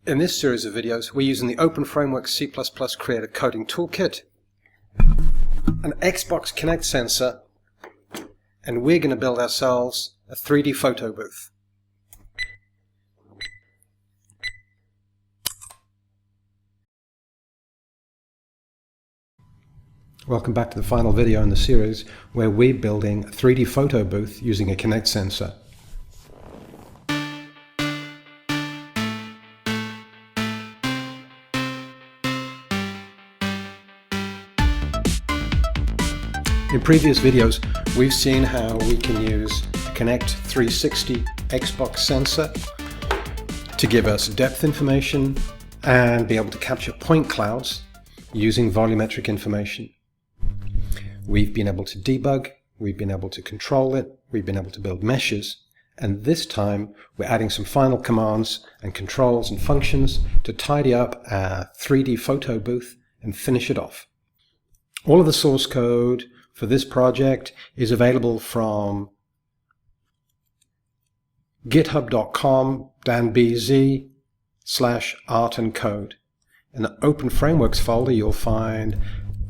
In this series of videos, we're using the openFrameworks C++ Creator Coding Toolkit, an XBox Kinect sensor, and we're going to build ourselves a 3D photo booth. Welcome back to the final video in the series where we're building a 3D photo booth using a Kinect sensor. In previous videos, we've seen how we can use a Kinect 360 XBox sensor to give us depth information and be able to capture point clouds using volumetric information. We've been able to debug, we've been able to control it, we've been able to build meshes, and this time we're adding some final commands and controls and functions to tidy up our 3D photo booth and finish it off. All of the source code for this project is available from github.com/art-and-code. In the openFrameworks folder, you'll find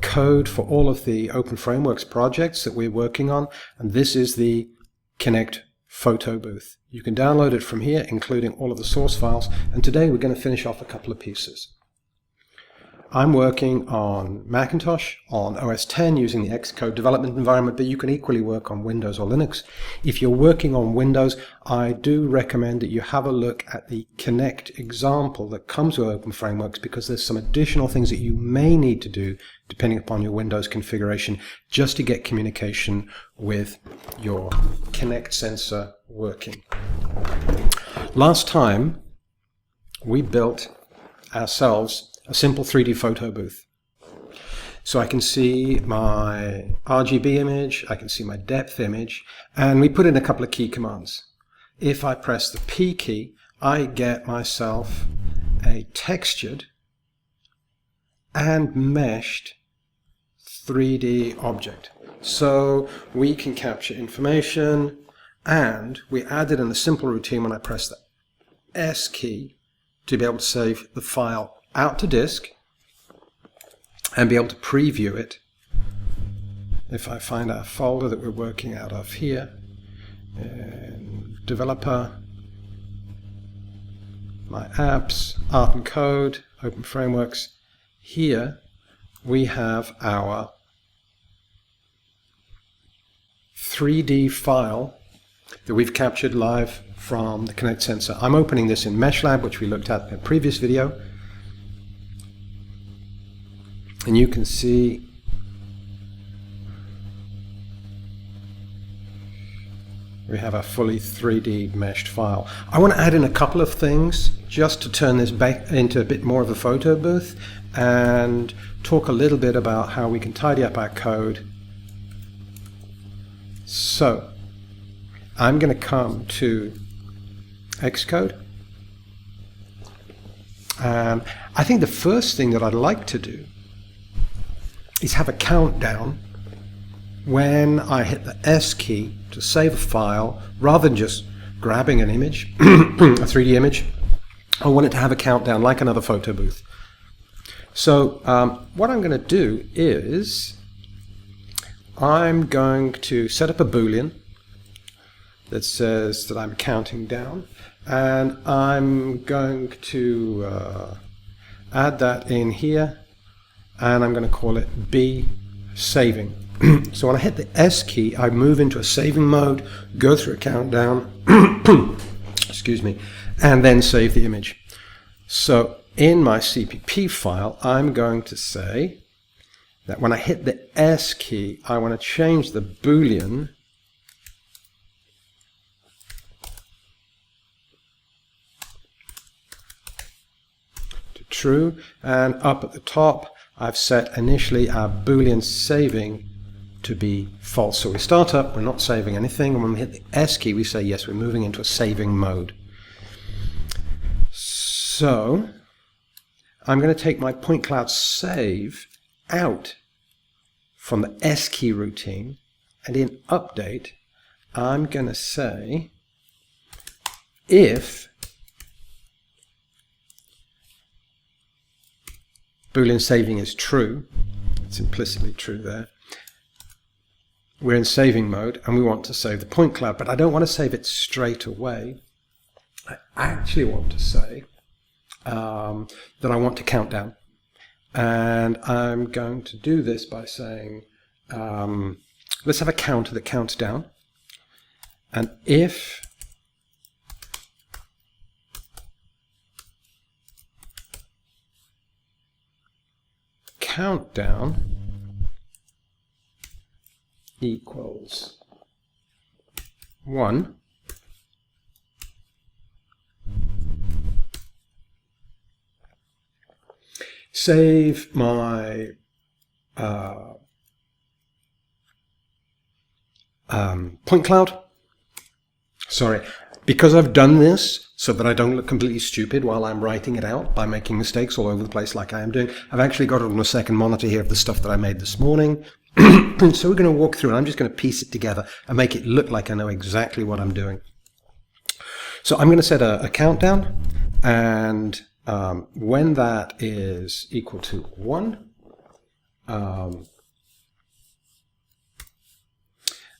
code for all of the openFrameworks projects that we're working on, and this is the Kinect photo booth. You can download it from here, including all of the source files, and today we're going to finish off a couple of pieces. I'm working on Macintosh, on OS X using the Xcode development environment, but you can equally work on Windows or Linux. If you're working on Windows, I do recommend that you have a look at the Kinect example that comes with openFrameworks, because there's some additional things that you may need to do depending upon your Windows configuration just to get communication with your Kinect sensor working. Last time we built ourselves a simple 3D photo booth. So I can see my RGB image, I can see my depth image, and we put in a couple of key commands. If I press the P key, I get myself a textured and meshed 3D object. So we can capture information, and we added in a simple routine when I press the S key to be able to save the file out to disk and be able to preview it. If I find our folder that we're working out of here, developer, my apps, art and code, openFrameworks, here we have our 3D file that we've captured live from the Kinect sensor. I'm opening this in MeshLab, which we looked at in a previous video. And you can see we have a fully 3D meshed file. I want to add in a couple of things just to turn this back into a bit more of a photo booth and talk a little bit about how we can tidy up our code. So I'm going to come to Xcode. And I think the first thing that I'd like to do is have a countdown when I hit the S key to save a file, rather than just grabbing an image, a 3D image. I want it to have a countdown like another photo booth. So what I'm going to do is I'm going to set up a Boolean that says that I'm counting down, and I'm going to add that in here, and I'm going to call it B saving. So when I hit the S key, I move into a saving mode, go through a countdown, excuse me, and then save the image. So in my CPP file, I'm going to say that when I hit the S key, I want to change the Boolean to true, and up at the top, I've set initially our Boolean saving to be false. So we start up, we're not saving anything, and when we hit the S key, we say yes, we're moving into a saving mode. So I'm going to take my point cloud save out from the S key routine, and in update, I'm going to say if Boolean saving is true. It's implicitly true there. We're in saving mode and we want to save the point cloud, but I don't want to save it straight away. I actually want to say that I want to count down. And I'm going to do this by saying, let's have a counter that counts down. And if countdown equals 1, save my point cloud. Sorry, because I've done this so that I don't look completely stupid while I'm writing it out by making mistakes all over the place like I am doing, I've actually got it on a second monitor here of the stuff that I made this morning. So we're going to walk through and I'm just going to piece it together and make it look like I know exactly what I'm doing. So I'm going to set a countdown, and when that is equal to 1,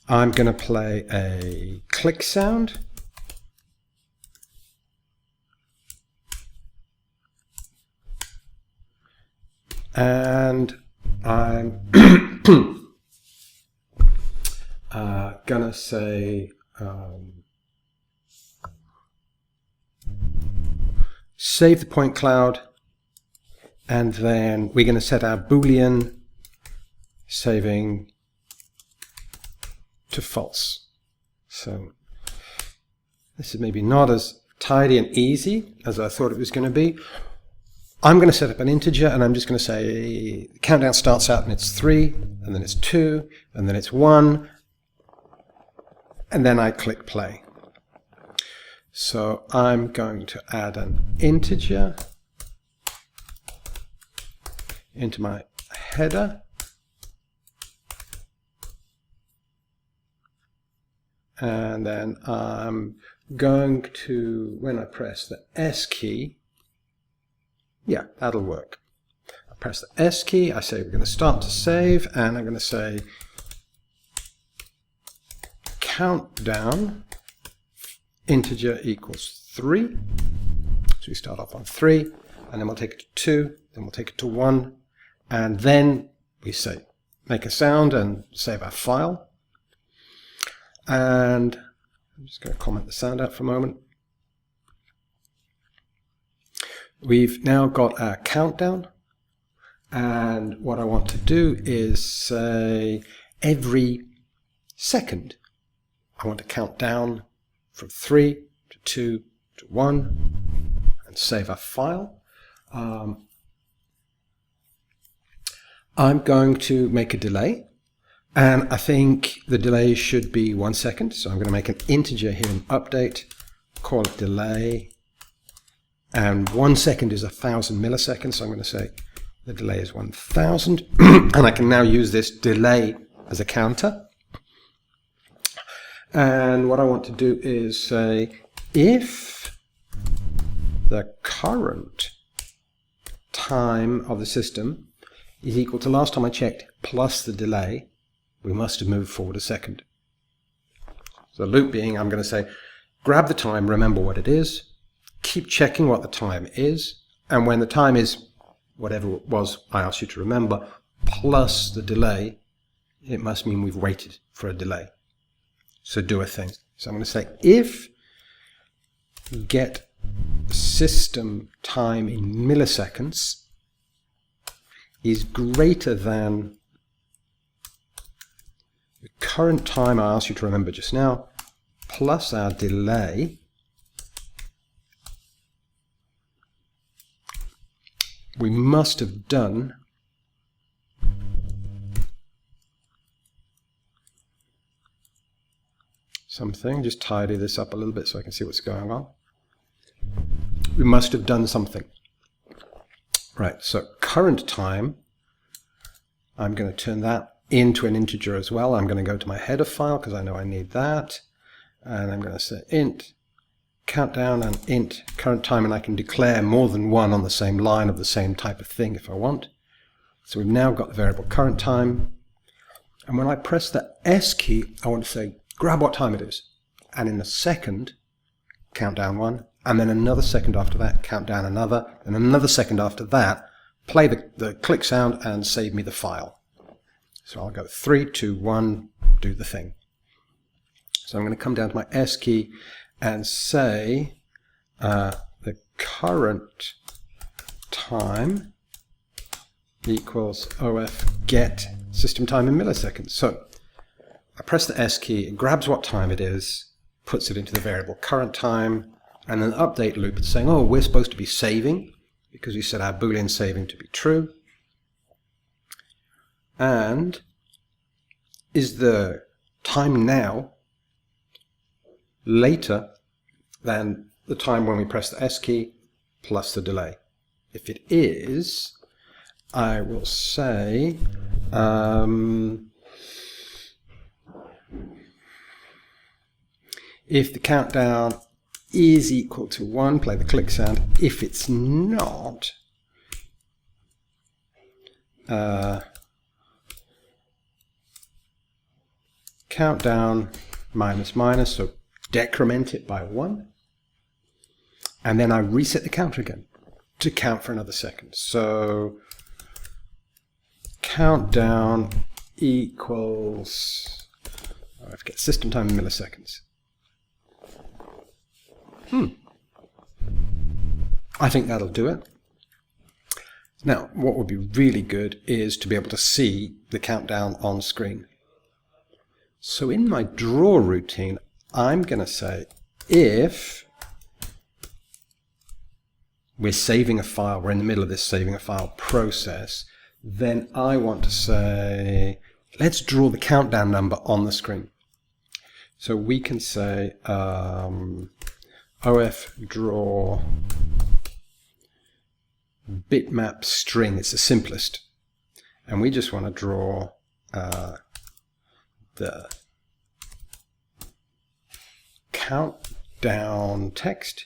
I'm going to play a click sound. And I'm going to say save the point cloud, and then we're going to set our Boolean saving to false. So this is maybe not as tidy and easy as I thought it was going to be. I'm going to set up an integer, and I'm just going to say the countdown starts out and it's 3, and then it's 2, and then it's 1, and then I click play. So I'm going to add an integer into my header, and then I'm going to, when I press the S key, yeah, that'll work. I press the S key, I say we're going to start to save, and I'm going to say countdown integer equals 3. So we start off on 3, and then we'll take it to 2, then we'll take it to 1, and then we say make a sound and save our file. And I'm just going to comment the sound out for a moment. We've now got our countdown, and what I want to do is say every second I want to count down from 3 to 2 to 1 and save our file. I'm going to make a delay, and I think the delay should be 1 second, so I'm going to make an integer here in update, call it delay. And 1 second is 1,000 milliseconds, so I'm going to say the delay is 1,000. And I can now use this delay as a counter. And what I want to do is say if the current time of the system is equal to last time I checked plus the delay, we must have moved forward a second. So the loop being, I'm going to say grab the time, remember what it is, keep checking what the time is, and when the time is whatever it was I asked you to remember, plus the delay, it must mean we've waited for a delay. So do a thing. So I'm going to say if get system time in milliseconds is greater than the current time I asked you to remember just now, plus our delay, we must have done something. Just tidy this up a little bit so I can see what's going on. We must have done something. Right, so current time, I'm going to turn that into an integer as well. I'm going to go to my header file because I know I need that. And I'm going to say int countdown and int current time, and I can declare more than one on the same line of the same type of thing if I want. So we've now got the variable current time, and when I press the S key, I want to say grab what time it is, and in a second count down one, and then another second after that count down another, and another second after that play the click sound and save me the file. So I'll go 3, 2, 1, do the thing. So I'm going to come down to my S key and say the current time equals OF get system time in milliseconds. So I press the S key, it grabs what time it is, puts it into the variable current time, and an update loop is saying, oh, we're supposed to be saving because we set our Boolean saving to be true. And is the time now later than the time when we press the S key plus the delay? If it is, I will say if the countdown is equal to 1, play the click sound. If it's not, countdown minus minus, so decrement it by 1, and then I reset the counter again to count for another second. So countdown equals, I have to get system time in milliseconds. I think that'll do it. Now, what would be really good is to be able to see the countdown on screen. So in my draw routine, I'm going to say if we're saving a file, we're in the middle of this saving a file process, then I want to say, let's draw the countdown number on the screen. So we can say OF draw bitmap string. It's the simplest. And we just want to draw the countdown text,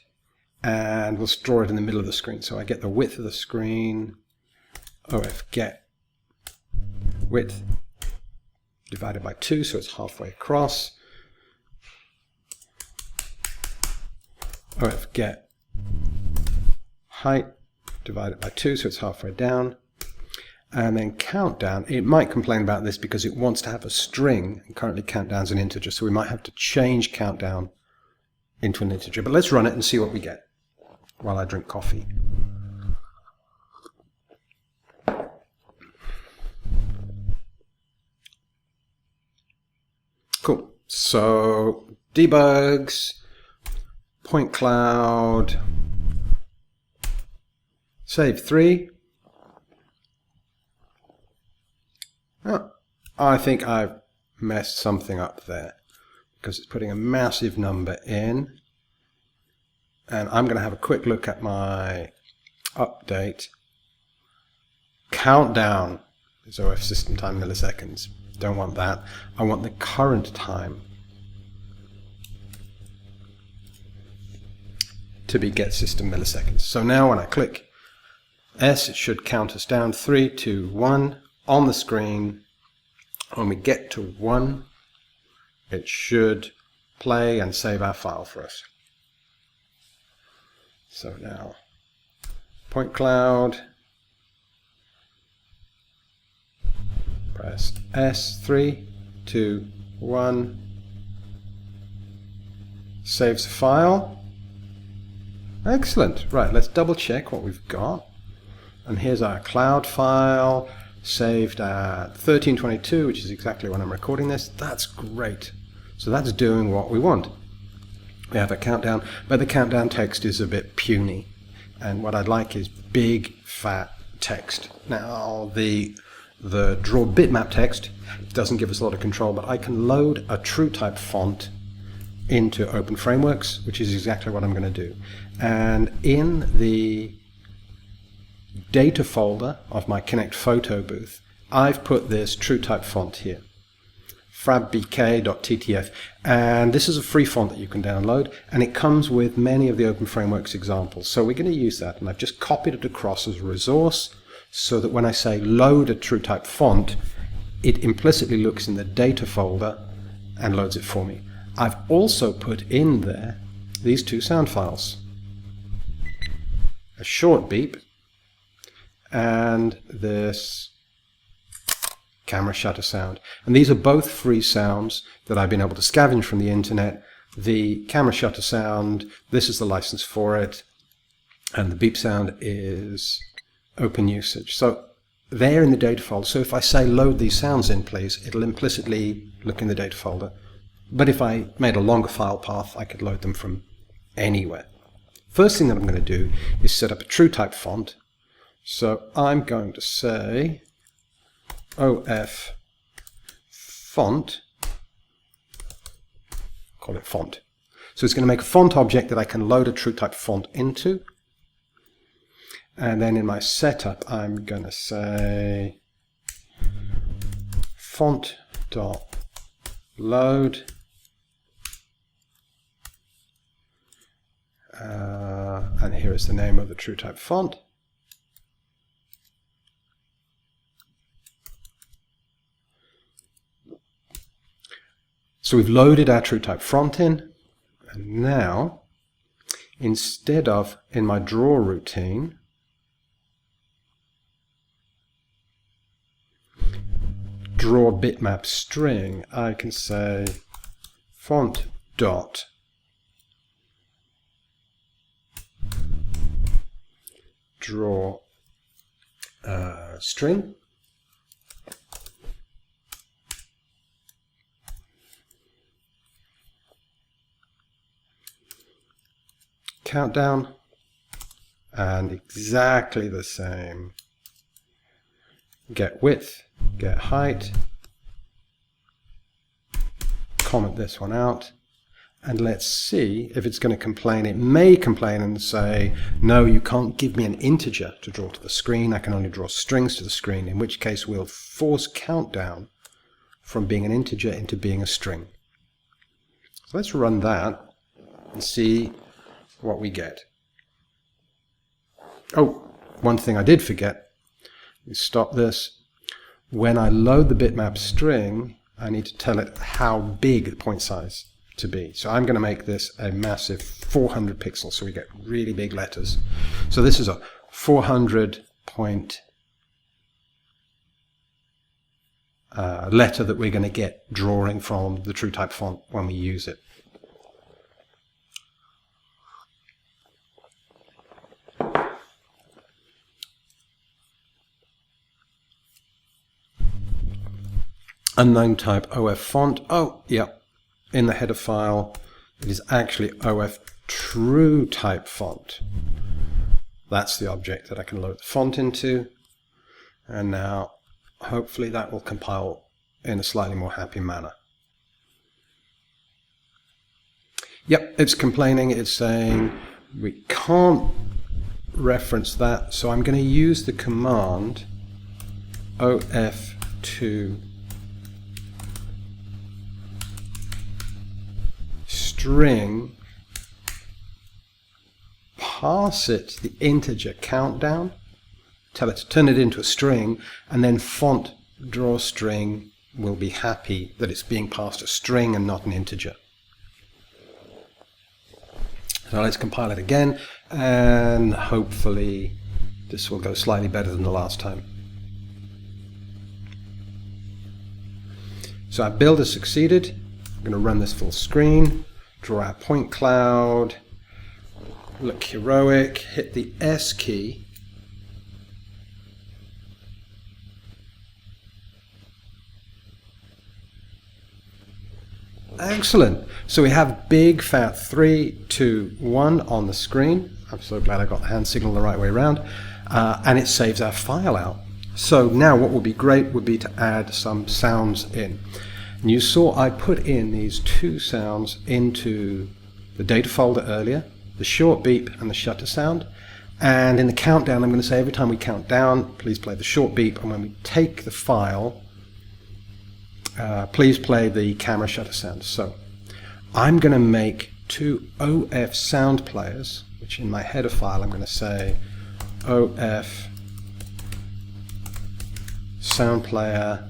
and we'll draw it in the middle of the screen. So I get the width of the screen, OF get width divided by 2, so it's halfway across. OF get height divided by 2, so it's halfway down. And then countdown, it might complain about this because it wants to have a string, and currently countdown's an integer, so we might have to change countdown into an integer. But let's run it and see what we get while I drink coffee. Cool. So debugs, point cloud, save 3. Oh, I think I've messed something up there because it's putting a massive number in. And I'm going to have a quick look at my update. Countdown is OF system time milliseconds. Don't want that. I want the current time to be get system milliseconds. So now when I click S, it should count us down 3, 2, 1 on the screen. When we get to 1, it should play and save our file for us. So now, point cloud, press S, 3, 2, 1, saves the file. Excellent. Right, let's double check what we've got. And here's our cloud file, saved at 1322, which is exactly when I'm recording this. That's great. So that's doing what we want. We have a countdown, but the countdown text is a bit puny. And what I'd like is big, fat text. Now, the draw bitmap text doesn't give us a lot of control, but I can load a true type font into openFrameworks, which is exactly what I'm going to do. And in the data folder of my Kinect photo booth, I've put this true type font here. frabbk.ttf, and this is a free font that you can download, and it comes with many of the openFrameworks examples. So we're going to use that, and I've just copied it across as a resource so that when I say load a TrueType font, it implicitly looks in the data folder and loads it for me. I've also put in there these two sound files, a short beep and this camera shutter sound. And these are both free sounds that I've been able to scavenge from the internet. The camera shutter sound, this is the license for it, and the beep sound is open usage. So they're in the data folder. So if I say load these sounds in, please, it'll implicitly look in the data folder. But if I made a longer file path, I could load them from anywhere. First thing that I'm going to do is set up a TrueType font. So I'm going to say of font, call it font. So it's going to make a font object that I can load a TrueType font into. And then in my setup, I'm going to say font.load. And here is the name of the TrueType font. So we've loaded our TrueType font in, and now instead of in my draw routine draw bitmap string, I can say font dot draw string, countdown, and exactly the same get width, get height, comment this one out, and let's see if it's going to complain. It may complain and say, no, you can't give me an integer to draw to the screen, I can only draw strings to the screen, in which case we'll force countdown from being an integer into being a string. So let's run that and see what we get. Oh, one thing I did forget. Let's stop this. When I load the bitmap string, I need to tell it how big the point size to be. So I'm going to make this a massive 400 pixels, so we get really big letters. So this is a 400 point letter that we're going to get drawing from the TrueType font when we use it. Unknown type of font. Oh, yeah. In the header file, it is actually of TrueType font. That's the object that I can load the font into. And now, hopefully, that will compile in a slightly more happy manner. Yep, it's complaining. It's saying we can't reference that. So I'm going to use the command of2 string, pass it the integer countdown, tell it to turn it into a string, and then font draw string will be happy that it's being passed a string and not an integer. So let's compile it again, and hopefully this will go slightly better than the last time. So our build has succeeded. I'm going to run this full screen. Draw our point cloud, look heroic, hit the S key, excellent. So we have big fat 3, 2, 1 on the screen. I'm so glad I got the hand signal the right way around, and it saves our file out. So now what would be great would be to add some sounds in. And you saw I put in these two sounds into the data folder earlier, the short beep and the shutter sound. And in the countdown, I'm going to say every time we count down, please play the short beep. And when we take the file please play the camera shutter sound. So I'm going to make two OF sound players, which in my header file I'm going to say OF sound player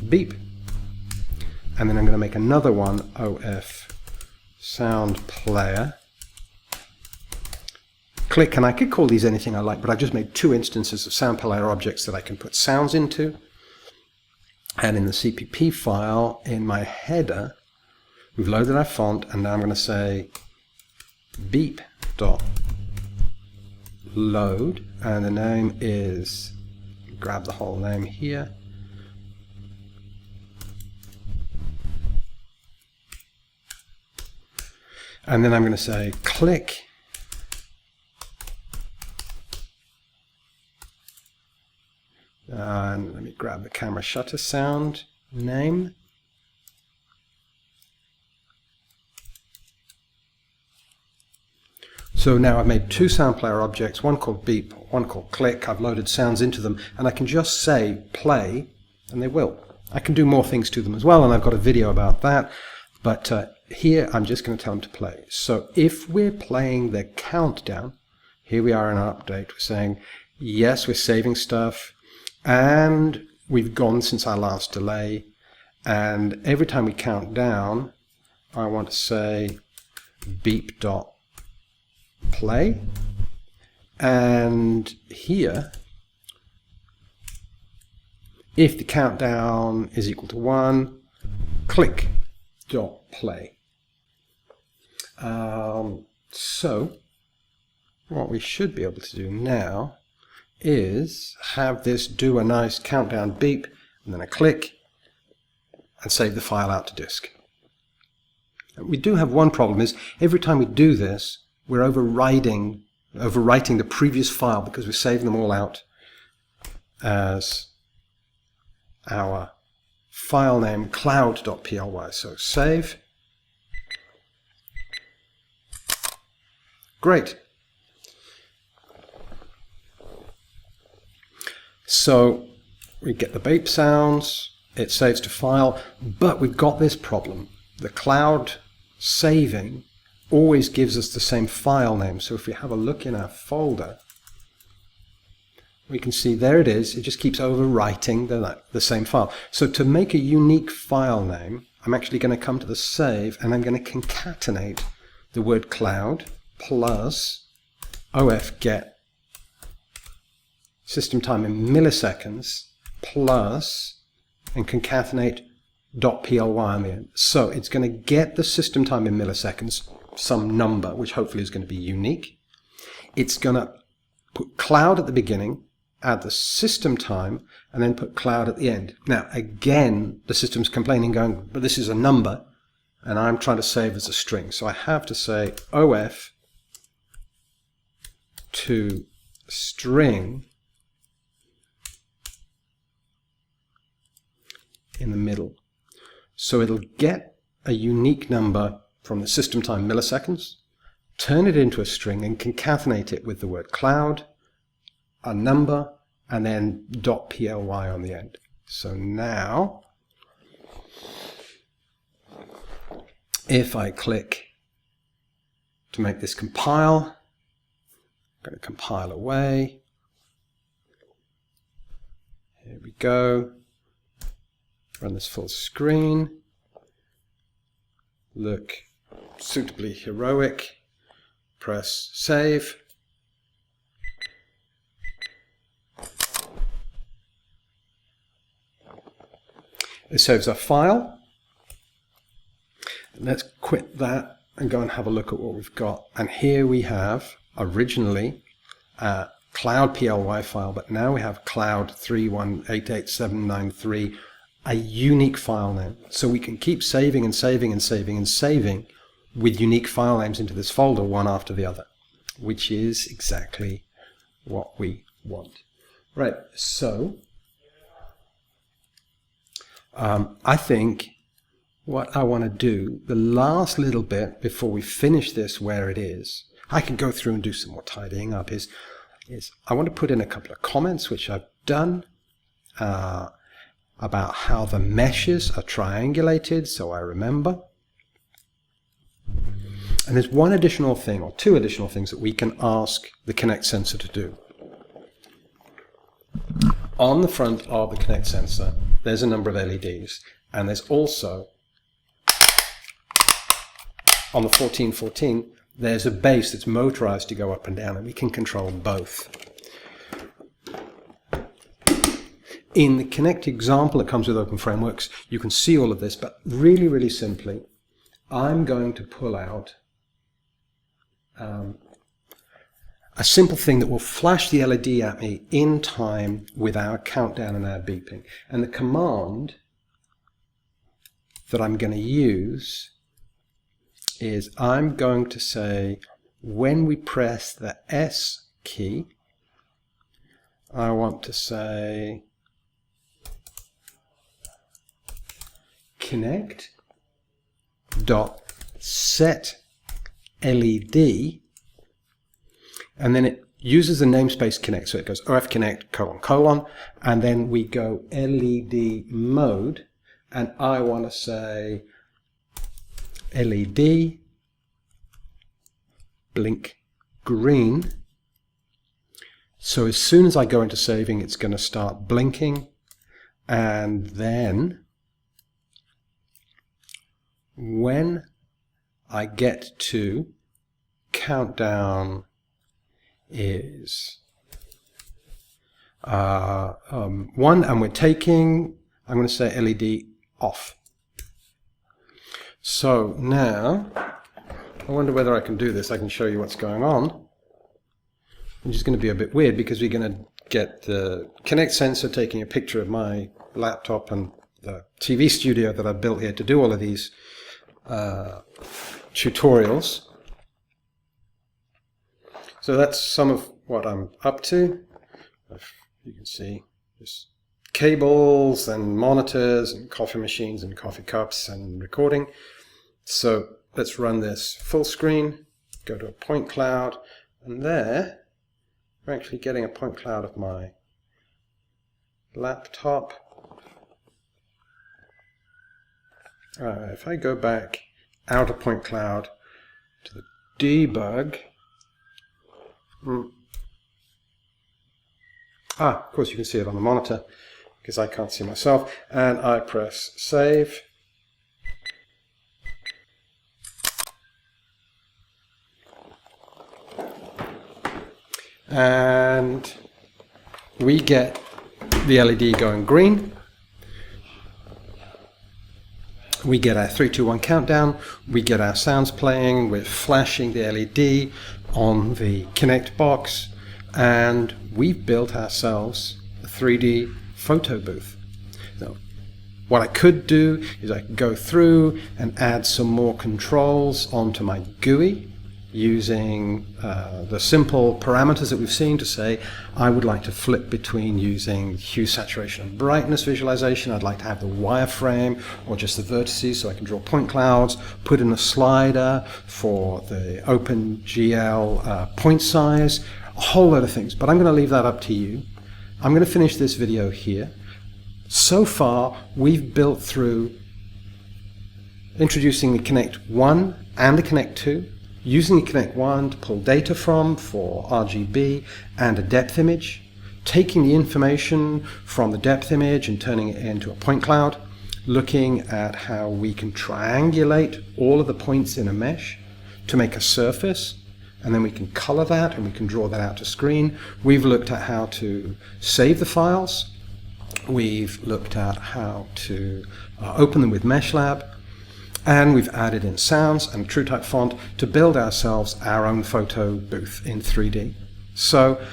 beep, and then I'm going to make another one OF sound player click, and I could call these anything I like, but I've just made two instances of sound player objects that I can put sounds into. And in the CPP file, in my header, we've loaded our font, and now I'm going to say beep.load, and the name is, grab the whole name here, and then I'm going to say click, and let me grab the camera shutter sound name. So now I've made two sound player objects, one called beep, one called click. I've loaded sounds into them, and I can just say play, and they will. I can do more things to them as well, and I've got a video about that, but here I'm just going to tell them to play. So if we're playing the countdown, here we are in our update, we're saying yes, we're saving stuff, and we've gone since our last delay, and every time we count down, I want to say beep.play, and here, if the countdown is equal to 1, click.play. So what we should be able to do now is have this do a nice countdown beep, and then a click, and save the file out to disk. We do have one problem, is every time we do this, we're overwriting the previous file, because we're saving them all out as our file name cloud.ply. So save. Great. So we get the beep sounds, it saves to file, but we've got this problem. The cloud saving always gives us the same file name. So if we have a look in our folder, we can see there it is. It just keeps overwriting the same file. So to make a unique file name, I'm actually going to come to the save, and I'm going to concatenate the word cloud plus of get system time in milliseconds plus, and concatenate .ply on the end. So it's going to get the system time in milliseconds, some number, which hopefully is going to be unique. It's going to put cloud at the beginning, add the system time, and then put cloud at the end. Now, again, the system's complaining, going, but this is a number, and I'm trying to save as a string. So I have to say of to string in the middle. So it'll get a unique number from the system time milliseconds, turn it into a string, and concatenate it with the word cloud, a number, and then .ply on the end. So now, if I click to make this compile, I'm going to compile away. Here we go. Run this full screen. Look suitably heroic. Press save. It saves our file. Let's quit that and go and have a look at what we've got. And here we have originally a cloud PLY file, but now we have cloud 31888793, a unique file name. So we can keep saving and saving and saving and saving with unique file names into this folder, one after the other, which is exactly what we want. Right, so I think what I want to do, the last little bit before we finish this where it is, I can go through and do some more tidying up, is I want to put in a couple of comments, which I've done, about how the meshes are triangulated, so I remember. And there's one additional thing, or two additional things, that we can ask the Kinect sensor to do. On the front of the Kinect sensor, there's a number of LEDs, and there's also, on the 1414, there's a base that's motorized to go up and down, and we can control both. In the Kinect example that comes with openFrameworks, you can see all of this, but really, really simply, I'm going to pull out a simple thing that will flash the LED at me in time with our countdown and our beeping. And the command that I'm going to use is I'm going to say, when we press the S key, I want to say Kinect dot set LED, and then it uses the namespace Kinect, so it goes OF Kinect : and then we go LED mode, and I want to say LED blink green. So as soon as I go into saving, it's going to start blinking, and then when I get to countdown is 1, and we're taking, I'm going to say LED off. So now, I wonder whether I can do this. I can show you what's going on, which is going to be a bit weird because we're going to get the Kinect sensor taking a picture of my laptop and the TV studio that I built here to do all of these tutorials. So that's some of what I'm up to. You can see just cables and monitors and coffee machines and coffee cups and recording. So let's run this full screen, go to a point cloud, and there we're actually getting a point cloud of my laptop. If I go back out of point cloud to the debug, of course you can see it on the monitor because I can't see myself, and I press save. And we get the LED going green. We get our 3, 2, 1 countdown. We get our sounds playing. We're flashing the LED on the Kinect box. And we've built ourselves a 3D photo booth. Now, what I could do is I could go through and add some more controls onto my GUI using the simple parameters that we've seen to say I would like to flip between using hue, saturation and brightness visualization. I'd like to have the wireframe or just the vertices so I can draw point clouds, put in a slider for the OpenGL point size, a whole lot of things, but I'm going to leave that up to you. I'm going to finish this video here. So far we've built through introducing the Kinect 1 and the Kinect 2, using the Kinect 1 to pull data from for RGB and a depth image, taking the information from the depth image and turning it into a point cloud, looking at how we can triangulate all of the points in a mesh to make a surface, and then we can color that and we can draw that out to screen. We've looked at how to save the files. We've looked at how to open them with MeshLab. And we've added in sounds and TrueType font to build ourselves our own photo booth in 3D. So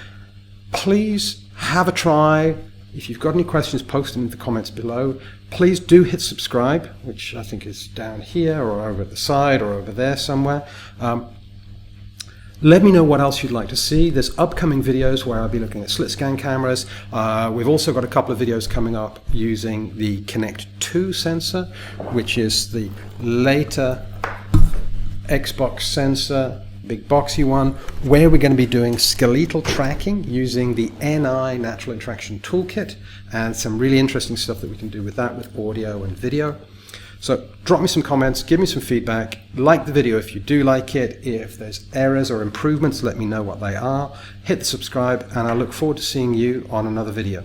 please have a try. If you've got any questions, post them in the comments below. Please do hit subscribe, which I think is down here or over at the side or over there somewhere. Let me know what else you'd like to see. There's upcoming videos where I'll be looking at slit scan cameras. We've also got a couple of videos coming up using the Kinect 2 sensor, which is the later XBox sensor big boxy one, where we're going to be doing skeletal tracking using the NI Natural Interaction Toolkit, and some really interesting stuff that we can do with that with audio and video. So drop me some comments, give me some feedback, like the video if you do like it. If there's errors or improvements, let me know what they are. Hit the subscribe, and I look forward to seeing you on another video.